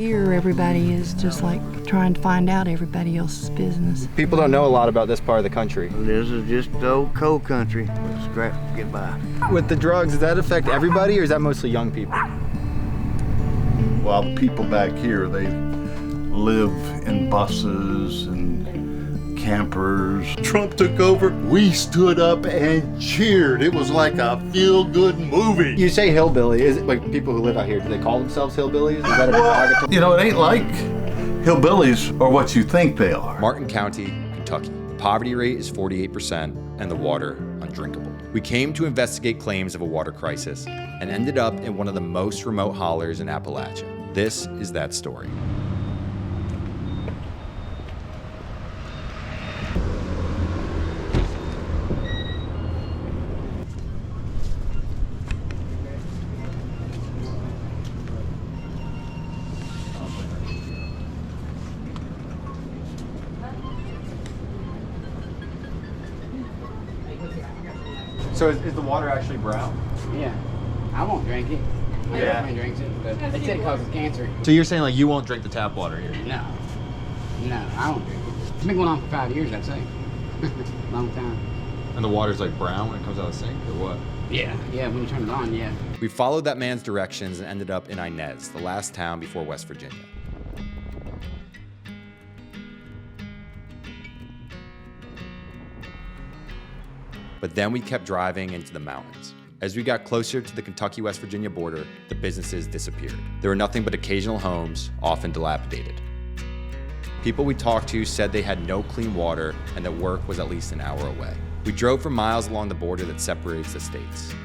Here, everybody is just like trying to find out everybody else's business. People don't know a lot about this part of the country. This is just old coal country. Scrap to get by. With the drugs, does that affect everybody, or is that mostly young people? Well, the people back here, they live in buses and campers. Trump took over, we stood up and cheered. It was like a feel-good movie. You say hillbilly, is it like people who live out here, do they call themselves hillbillies? Is that a derogatory? You know, it ain't like hillbillies are what you think they are. Martin County, Kentucky. The poverty rate is 48% and the water undrinkable. We came to investigate claims of a water crisis and ended up in one of the most remote hollers in Appalachia. This is that story. So is the water actually brown? Yeah, I won't drink it. My girlfriend drinks it, but they said it causes cancer. So you're saying like you won't drink the tap water here? No, I won't drink it. It's been going on for 5 years, I'd say. Long time. And the water's like brown when it comes out of the sink, or what? Yeah, when you turn it on, yeah. We followed that man's directions and ended up in Inez, the last town before West Virginia. But then we kept driving into the mountains. As we got closer to the Kentucky-West Virginia border, the businesses disappeared. There were nothing but occasional homes, often dilapidated. People we talked to said they had no clean water and that work was at least an hour away. We drove for miles along the border that separates the states.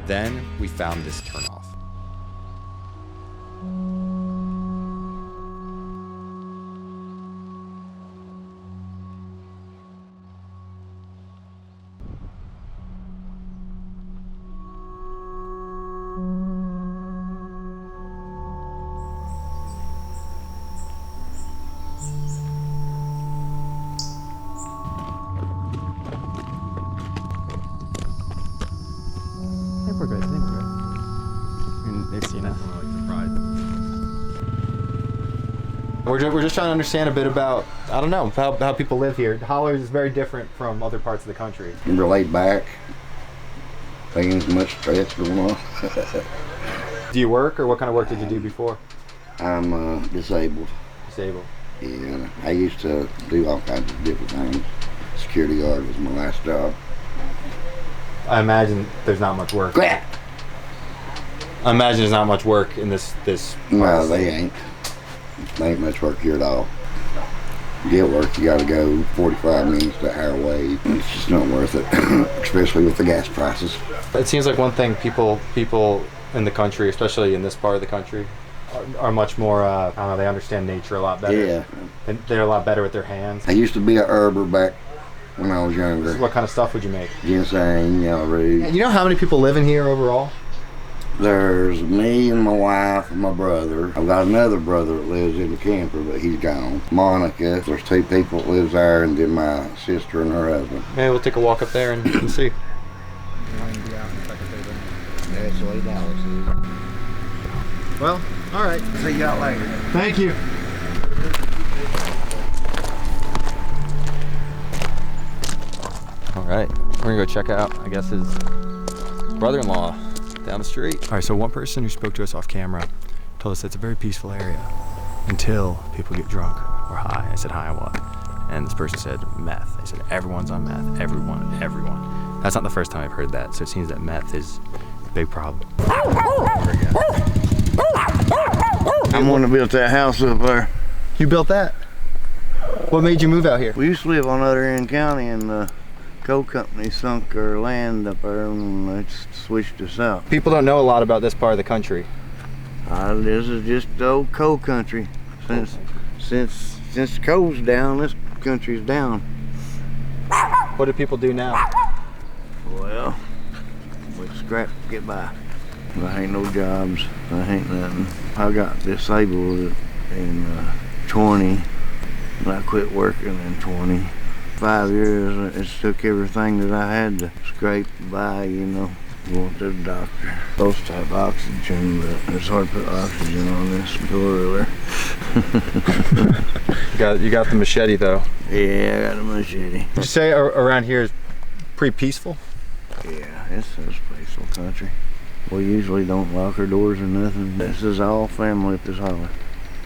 Then we found this turnoff. We're good. I think we're good. I mean, they've seen us. We're just trying to understand a bit about, I don't know, how people live here. Holler is very different from other parts of the country. We're laid back. Ain't much stress going on. Do you work, or what kind of work did you do before? I'm disabled. Disabled. Yeah, I used to do all kinds of different things. Security guard was my last job. I imagine there's not much work. Crap! I imagine there's not much work in this. No, they ain't. There ain't much work here at all. Get work, you gotta go 45 minutes to an hour away. It's just not worth it, especially with the gas prices. It seems like one thing people in the country, especially in this part of the country, are much more, I don't know, they understand nature a lot better. Yeah. They're a lot better with their hands. I used to be a herber back when I was younger. What kind of stuff would you make? Ginseng, yellow root. You know how many people live in here overall? There's me and my wife and my brother. I've got another brother that lives in the camper, but he's gone. Monica, there's 2 people that lives there, and then my sister and her husband. Maybe we'll take a walk up there and see. That's the way Dallas is. Well, all right. See y'all later. Thank you. All right, we're gonna go check out, I guess, his brother-in-law down the street. All right, so one person who spoke to us off camera told us it's a very peaceful area until people get drunk or high. I said, high on what? And this person said, meth. They said, everyone's on meth, everyone. That's not the first time I've heard that, so it seems that meth is a big problem. I'm the one that built that house up there. You built that? What made you move out here? We used to live on the other end county, and the coal company sunk our land up there and they switched us out. People don't know a lot about this part of the country. This is just old coal country. Since the coal's down, this country's down. What do people do now? Well, we scrap to get by. There ain't no jobs. There ain't nothing. I got disabled in 20. And I quit working in 20. 5 years, it's took everything that I had to scrape by, you know. Going to the doctor. Supposed to have oxygen, but it's hard to put oxygen on this pillar there. You got the machete though. Yeah, I got a machete. Would you say around here is pretty peaceful? Yeah, it's a peaceful country. We usually don't lock our doors or nothing. This is all family at this holler.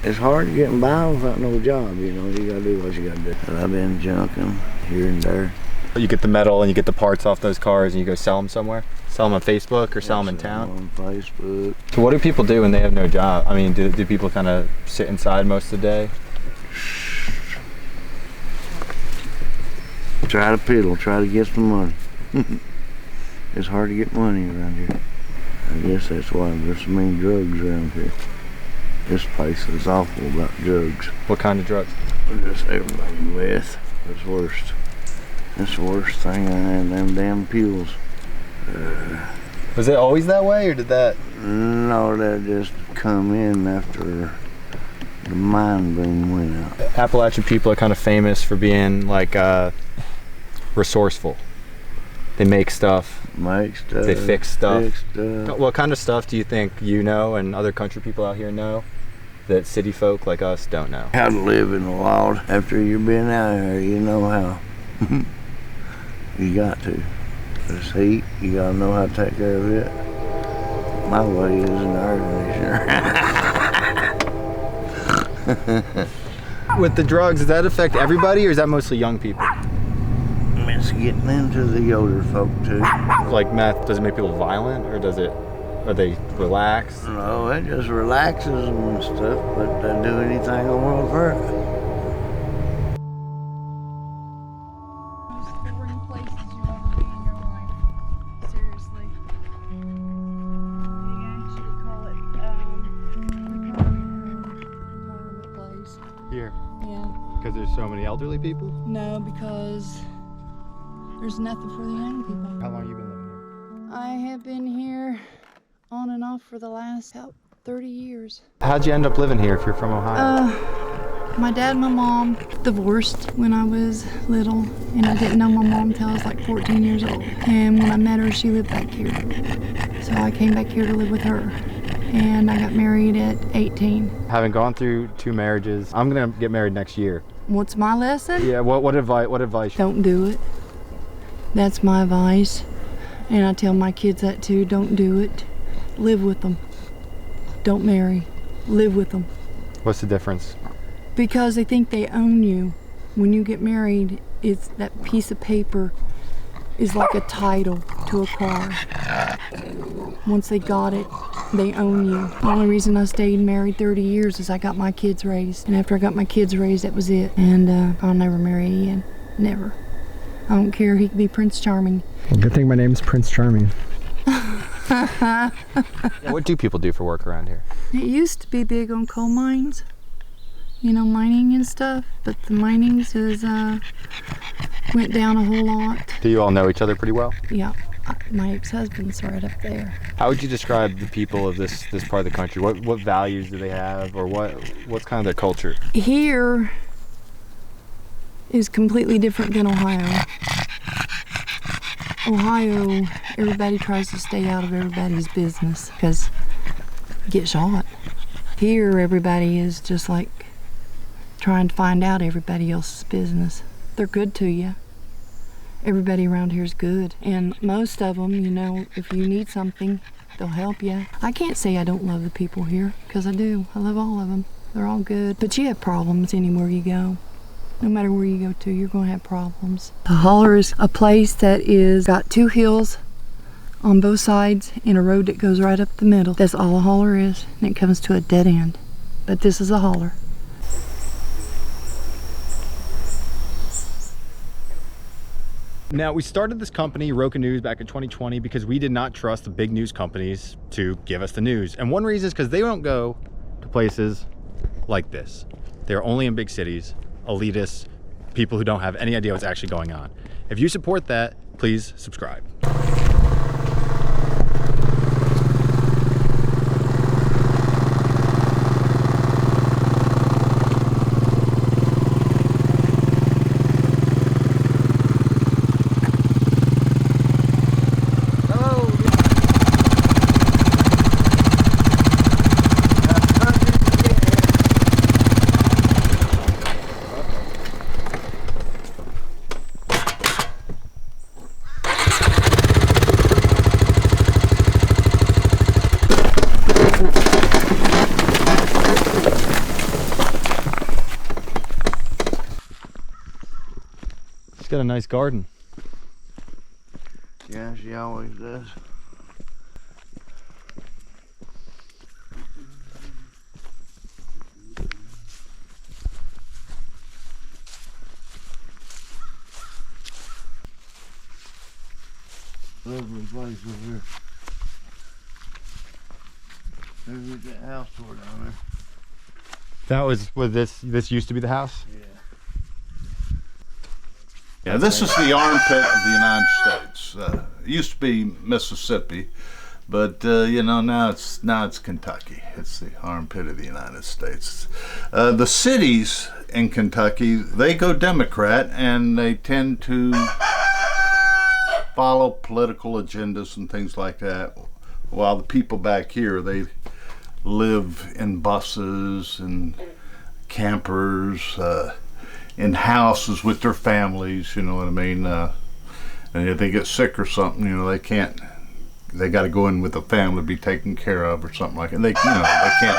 It's hard getting by without no job, you know. You gotta do what you gotta do. And I've been junking here and there. You get the metal and you get the parts off those cars and you go sell them somewhere? Sell them on Facebook or sell them in town? On Facebook. So what do people do when they have no job? I mean, do people kind of sit inside most of the day? Try to piddle, try to get some money. It's hard to get money around here. I guess that's why there's so many drugs around here. This place is awful about drugs. What kind of drugs? Just everybody. Meth. That's worst. That's the worst thing. I had them damn pills. Was it always that way, or did that? No, that just come in after the mine boom went out. Appalachian people are kind of famous for being like resourceful. They make stuff. They fix stuff. What kind of stuff do you think you know and other country people out here know that city folk like us don't know? How to live in the wild. After you've been out here, you know how. You got to. This heat, you gotta know how to take care of it. My way is an air conditioner. With the drugs, does that affect everybody or is that mostly young people? It's getting into the older folk too. Like meth, does it make people violent or are they relaxed? No, it just relaxes them and stuff, but they do anything in the world for it. Here? Yeah. Because there's so many elderly people? No, because there's nothing for the young people. How long have you been living here? I have been here on and off for the last about 30 years. How'd you end up living here if you're from Ohio? My dad and my mom divorced when I was little, and I didn't know my mom till I was like 14 years old. And when I met her, she lived back here. So I came back here to live with her. And I got married at 18. Having gone through 2 marriages, I'm gonna get married next year. What's my lesson? Yeah, what advice? Don't do it. That's my advice. And I tell my kids that too, don't do it. Live with them. Don't marry. Live with them. What's the difference? Because they think they own you. When you get married, it's that piece of paper is like a title to a car. Once they got it, they own you. The only reason I stayed married 30 years is I got my kids raised. And after I got my kids raised, that was it. And I'll never marry again. Never. I don't care. He could be Prince Charming. Well, good thing my name's Prince Charming. What do people do for work around here? It used to be big on coal mines. You know, mining and stuff. But the minings has went down a whole lot. Do you all know each other pretty well? Yeah. My ex-husband's right up there. How would you describe the people of this part of the country? What values do they have, or what's kind of their culture? Here is completely different than Ohio. Ohio, everybody tries to stay out of everybody's business because you get shot. Here, everybody is just like trying to find out everybody else's business. They're good to you. Everybody around here is good. And most of them, you know, if you need something, they'll help you. I can't say I don't love the people here, because I do. I love all of them. They're all good. But you have problems anywhere you go. No matter where you go to, you're going to have problems. The Holler is a place that is got 2 hills on both sides and a road that goes right up the middle. That's all a Holler is, and it comes to a dead end. But this is a Holler. Now, we started this company, RocaNews, back in 2020 because we did not trust the big news companies to give us the news. And one reason is because they don't go to places like this. They're only in big cities, elitists, people who don't have any idea what's actually going on. If you support that, please subscribe. got a nice garden. Yeah, she always does. Lovely place over here. There's that house tore down there. That was this used to be the house? Yeah. Yeah, this is the armpit of the United States. It used to be Mississippi, but you know, now it's Kentucky. It's the armpit of the United States. The cities in Kentucky, they go Democrat, and they tend to follow political agendas and things like that, while the people back here, they live in buses and campers, in houses with their families, you know what I mean? And if they get sick or something, you know, they got to go in with the family to be taken care of or something like that. They can't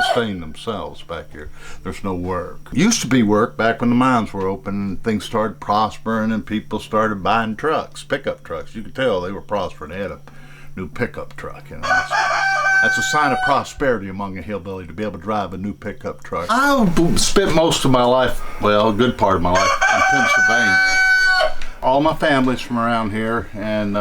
sustain themselves back here. There's no work. Used to be work back when the mines were open and things started prospering and people started buying trucks, pickup trucks. You could tell they were prospering. They had a new pickup truck, you know. That's a sign of prosperity among a hillbilly, to be able to drive a new pickup truck. I spent most of my life, well, a good part of my life, in Pennsylvania. All my family's from around here, and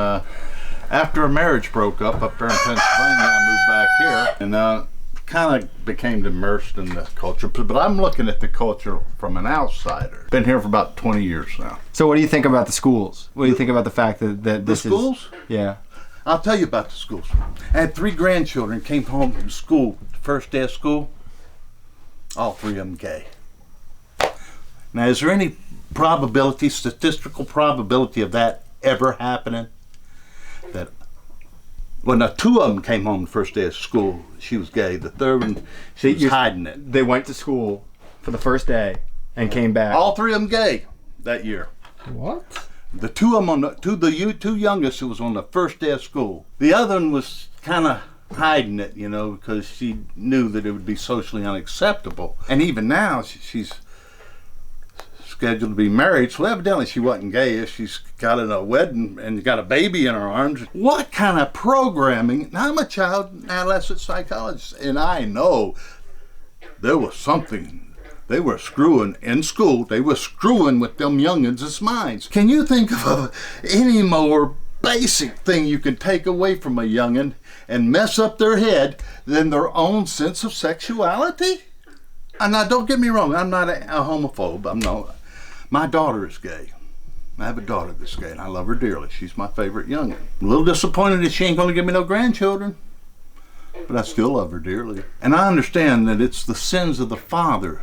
after a marriage broke up there in Pennsylvania, I moved back here and kind of became immersed in the culture. But I'm looking at the culture from an outsider. Been here for about 20 years now. So what do you think about the schools? What do you think about the fact that this the schools? Yeah. I'll tell you about the schools. I had 3 grandchildren, came home from school, the first day of school, all 3 of them gay. Now, is there any probability, statistical probability of that ever happening? Well, now 2 of them came home the first day of school, she was gay. The third one, she was hiding it. They went to school for the first day and came back. All 3 of them gay that year. What? The 2 of them, the two youngest, who was on the first day of school. The other one was kind of hiding it, you know, because she knew that it would be socially unacceptable. And even now, she's scheduled to be married, so evidently she wasn't gay. She's got a wedding and got a baby in her arms. What kind of programming? Now, I'm a child and adolescent psychologist, and I know there was something. They were screwing in school. They were screwing with them youngins' minds. Can you think of any more basic thing you can take away from a youngin and mess up their head than their own sense of sexuality? And now, don't get me wrong. I'm not a homophobe. I'm not. My daughter is gay. I have a daughter that's gay, and I love her dearly. She's my favorite youngin. I'm a little disappointed that she ain't going to give me no grandchildren, but I still love her dearly. And I understand that it's the sins of the father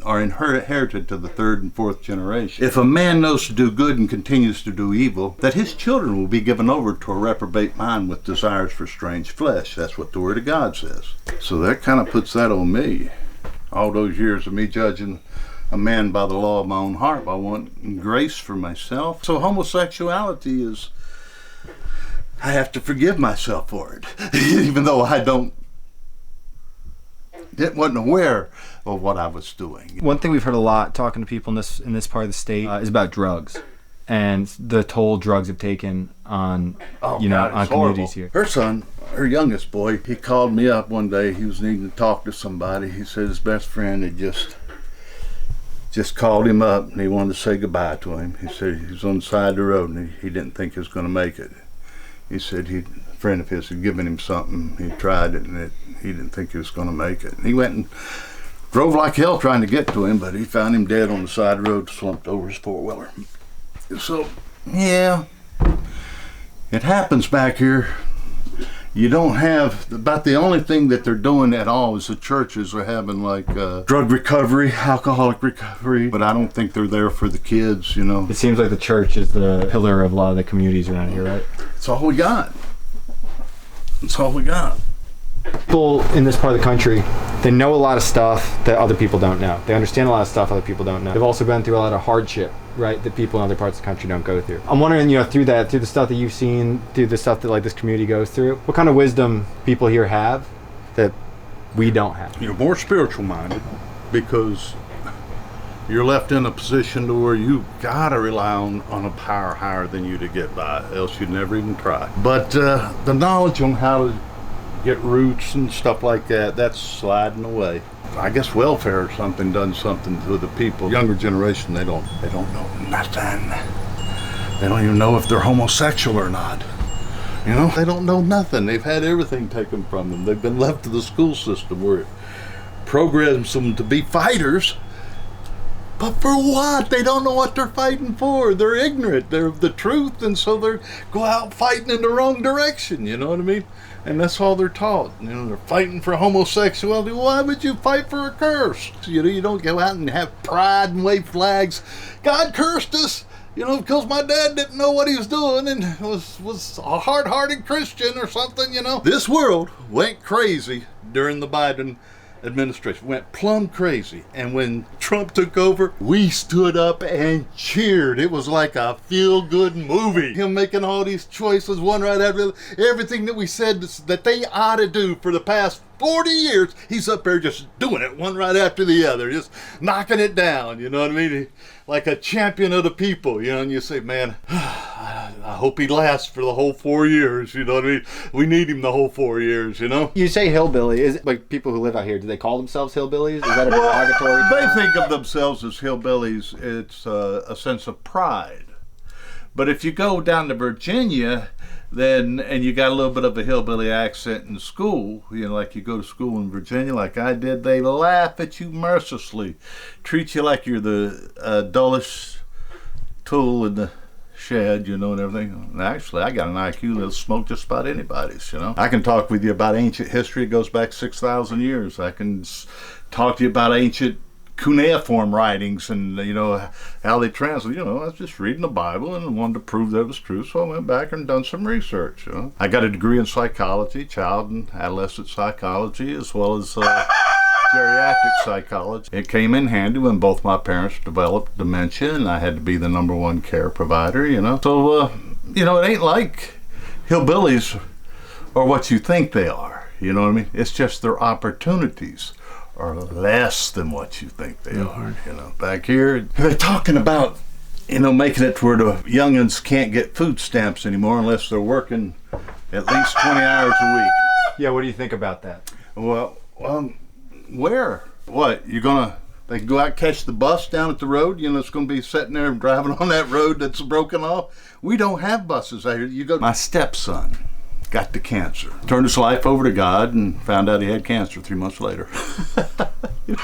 are inherited to the 3rd and 4th generation. If a man knows to do good and continues to do evil, that his children will be given over to a reprobate mind with desires for strange flesh. That's what the Word of God says. So that kind of puts that on me. All those years of me judging a man by the law of my own heart, I want grace for myself. So homosexuality is, I have to forgive myself for it, even though I wasn't aware of what I was doing. One thing we've heard a lot talking to people in this part of the state is about drugs and the toll drugs have taken on on communities here. Her son, her youngest boy, he called me up one day. He was needing to talk to somebody. He said his best friend had just called him up and he wanted to say goodbye to him. He said he was on the side of the road and he didn't think he was going to make it. He said a friend of his had given him something. He tried it and he didn't think he was going to make it. And he went and drove like hell trying to get to him, but he found him dead on the side of the road, slumped over his 4-wheeler. So, yeah, it happens back here. You don't have, about the only thing that they're doing at all is the churches are having like drug recovery, alcoholic recovery, but I don't think they're there for the kids, you know. It seems like the church is the pillar of a lot of the communities around here, right? That's all we got. That's all we got. People in this part of the country, they know a lot of stuff that other people don't know. They understand a lot of stuff other people don't know. They've also been through a lot of hardship, right, that people in other parts of the country don't go through. I'm wondering, through the stuff that you've seen, through the stuff that like this community goes through, what kind of wisdom people here have that we don't have? You're more spiritual minded because you're left in a position to where you gotta rely on a power higher than you to get by, else you'd never even try. But the knowledge on how to get roots and stuff like that, that's sliding away. I guess welfare or something done something to the people. Younger generation, they don't know nothing. They don't even know if they're homosexual or not. You know, they don't know nothing. They've had everything taken from them. They've been left to the school system where it programs them to be fighters. But for what? They don't know what they're fighting for. They're ignorant. They're of the truth, and so they go out fighting in the wrong direction, you know what I mean? And that's all they're taught. You know, they're fighting for homosexuality. Why would you fight for a curse? You know, you don't go out and have pride and wave flags. God cursed us, you know, because my dad didn't know what he was doing and was a hard-hearted Christian or something, you know. This world went crazy during the Biden administration, went plumb crazy. And when Trump took over, we stood up and cheered. It was like a feel-good movie. Him making all these choices, one right after the other. Everything that we said that they ought to do for the past 40 years, he's up there just doing it one right after the other, just knocking it down, you know what I mean? Like a champion of the people, you know, and you say, man, I hope he lasts for the whole 4 years, you know what I mean? We need him the whole 4 years, you know? You say hillbilly. Is it like people who live out here, do they call themselves hillbillies? Is that a derogatory? They think of themselves as hillbillies. It's a sense of pride. But if you go down to Virginia, and you got a little bit of a hillbilly accent in school, you know, like you go to school in Virginia like I did, they laugh at you mercilessly, treat you like you're the dullest tool in the shed, you know, and everything. And actually, I got an IQ that'll smoke just about anybody's, you know. I can talk with you about ancient history. It goes back 6,000 years. I can talk to you about ancient cuneiform writings and, you know, how they translate. You know, I was just reading the Bible and wanted to prove that it was true, so I went back and done some research, you know. I got a degree in psychology, child and adolescent psychology, as well as geriatric psychology. It came in handy when both my parents developed dementia and I had to be the #1 care provider, you know. So, you know, it ain't like hillbillies are what you think they are, you know what I mean? It's just their opportunities are less than what you think they are, you know. Back here, they're talking about, you know, making it to where the youngins can't get food stamps anymore unless they're working at least 20 hours a week. Yeah, what do you think about that? Well, where? What, they can go out and catch the bus down at the road, you know, it's going to be sitting there and driving on that road that's broken off. We don't have buses out here. You go. My stepson got the cancer. Turned his life over to God and found out he had cancer 3 months later. You know,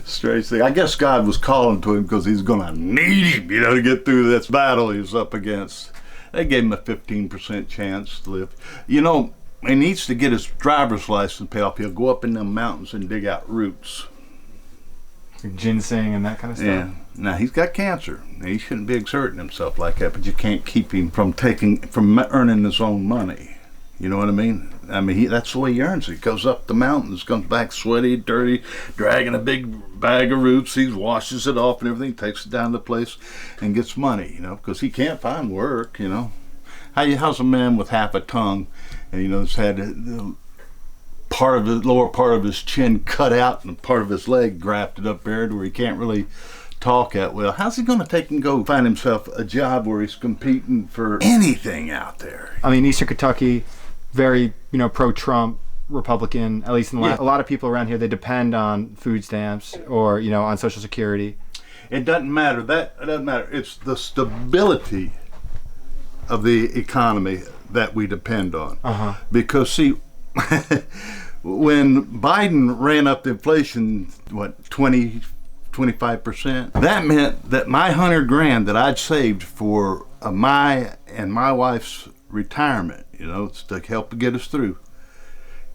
strange thing. I guess God was calling to him because he's going to need him, you know, to get through this battle he was up against. They gave him a 15% chance to live. You know, he needs to get his driver's license paid off. He'll go up in them mountains and dig out roots. Like ginseng and that kind of stuff? Yeah. Now, he's got cancer. He shouldn't be exerting himself like that, but you can't keep him from earning his own money. You know what I mean? I mean, that's the way he earns it. He goes up the mountains, comes back sweaty, dirty, dragging a big bag of roots. He washes it off and everything, takes it down to the place and gets money, you know, because he can't find work, you know. How's a man with half a tongue and, you know, has had the lower part of his chin cut out and part of his leg grafted up there to where he can't really talk that well? How's he going to take and go find himself a job where he's competing for anything out there? I mean, Eastern Kentucky, very, you know, pro-Trump, Republican, at least in the last. A lot of people around here, they depend on food stamps or, you know, on Social Security. It doesn't matter. It doesn't matter. It's the stability of the economy that we depend on. Because, see, when Biden ran up the inflation, 25%, that meant that my $100,000 that I'd saved for my and my wife's retirement, you know, to help get us through,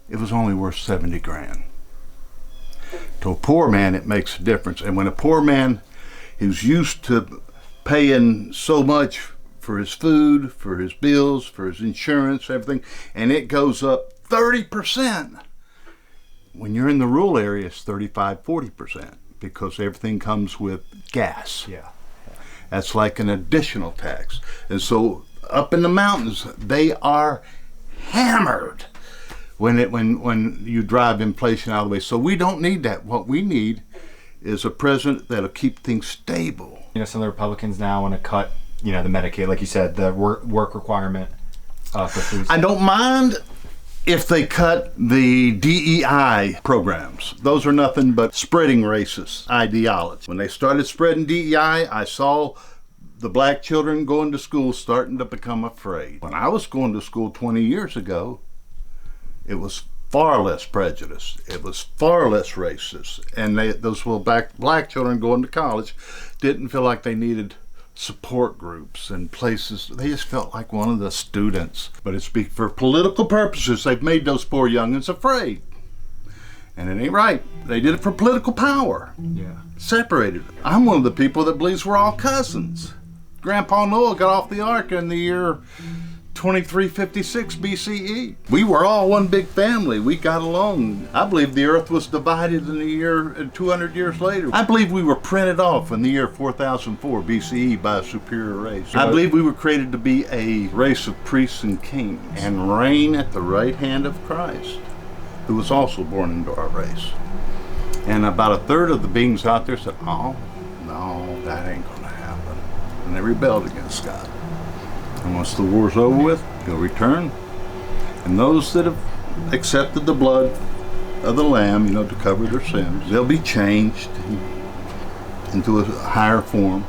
it was only worth $70,000. To a poor man, it makes a difference. And when a poor man who's used to paying so much for his food, for his bills, for his insurance, everything, and it goes up 30%, when you're in the rural area, it's 35, 40%, because everything comes with gas. Yeah. That's like an additional tax. And so up in the mountains, they are hammered when you drive inflation out of the way. So we don't need that. What we need is a president that'll keep things stable. You know, some of the Republicans now want to cut, you know, the Medicaid, like you said, the work requirement for food. I don't mind if they cut the DEI programs. Those are nothing but spreading racist ideology. When they started spreading DEI, I saw the black children going to school starting to become afraid. When I was going to school 20 years ago, it was far less prejudice. It was far less racist. And those little black children going to college didn't feel like they needed support groups and places. They just felt like one of the students. But it's for political purposes, they've made those poor youngins afraid. And it ain't right. They did it for political power. Yeah. Separated. I'm one of the people that believes we're all cousins. Grandpa Noah got off the ark in the year 2356 BCE. We were all one big family. We got along. I believe the earth was divided in the year 200 years later. I believe we were printed off in the year 4004 BCE by a superior race. I believe we were created to be a race of priests and kings and reign at the right hand of Christ, who was also born into our race. And about a third of the beings out there said, oh, no, that ain't gonna happen. And they rebelled against God. And once the war's over with, he'll return. And those that have accepted the blood of the Lamb, you know, to cover their sins, they'll be changed into a higher form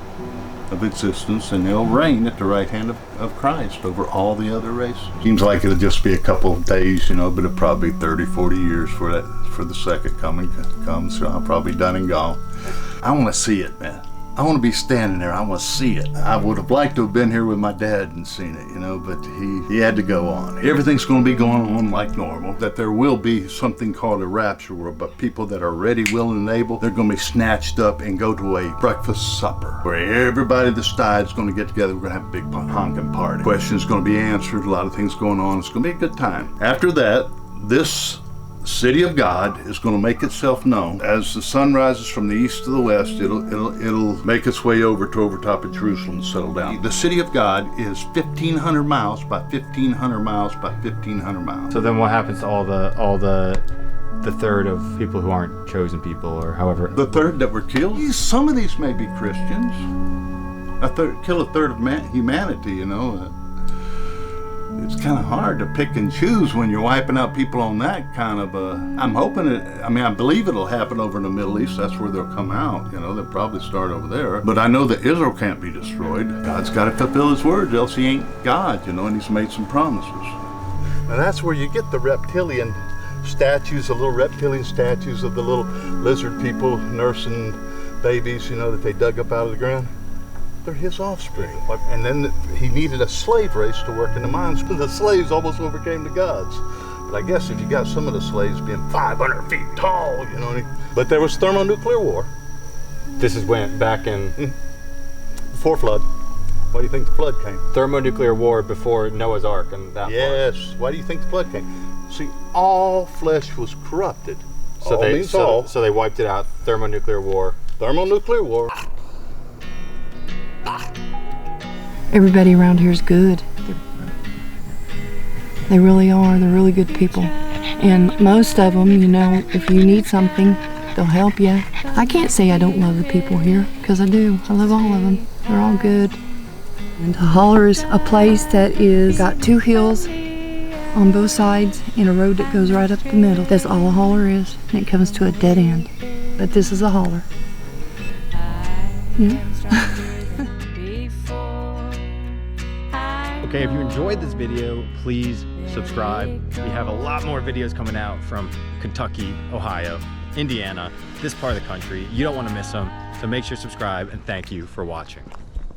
of existence, and they'll reign at the right hand of Christ over all the other races. Seems like it'll just be a couple of days, you know, but it'll probably be 30, 40 years for the second coming comes. So I'll probably be done and gone. I want to see it, man. I want to be standing there. I want to see it. I would have liked to have been here with my dad and seen it, you know, but he had to go on. Everything's going to be going on like normal. That there will be something called a rapture, where but people that are ready, willing, and able, they're going to be snatched up and go to a breakfast supper where everybody that's died is going to get together. We're going to have a big honking party. Questions going to be answered. A lot of things going on. It's going to be a good time. After that, this city of God is going to make itself known. As the sun rises from the east to the west, it'll make its way over top of Jerusalem and settle down. The city of God is 1,500 miles by 1,500 miles by 1,500 miles. So then what happens to all the third of people who aren't chosen people, or however? The third that were killed? Some of these may be Christians. Kill a third of humanity, you know. It's kind of hard to pick and choose when you're wiping out people on that kind of I'm hoping I believe it'll happen over in the Middle East. That's where they'll come out, you know. They'll probably start over there. But I know that Israel can't be destroyed. God's got to fulfill his words, else he ain't God, you know, and he's made some promises. And that's where you get the reptilian statues, the little reptilian statues of the little lizard people nursing babies, you know, that they dug up out of the ground. They're his offspring. And then he needed a slave race to work in the mines. The slaves almost overcame the gods. But I guess if you got some of the slaves being 500 feet tall, you know. But there was thermonuclear war. This is when, back in... Before flood. Why do you think the flood came? Thermonuclear war before Noah's Ark and that Yes. Part. Why do you think the flood came? See, all flesh was corrupted. So they wiped it out. Thermonuclear war. Thermonuclear war. Everybody around here is good. They really are. They're really good people. And most of them, you know, if you need something, they'll help you. I can't say I don't love the people here, because I do. I love all of them. They're all good. And Holler is a place that is got two hills on both sides and a road that goes right up the middle. That's all a holler is, and it comes to a dead end. But this is a holler. Yeah. Okay, if you enjoyed this video, please subscribe. We have a lot more videos coming out from Kentucky, Ohio, Indiana, this part of the country. You don't want to miss them, so make sure to subscribe, and thank you for watching.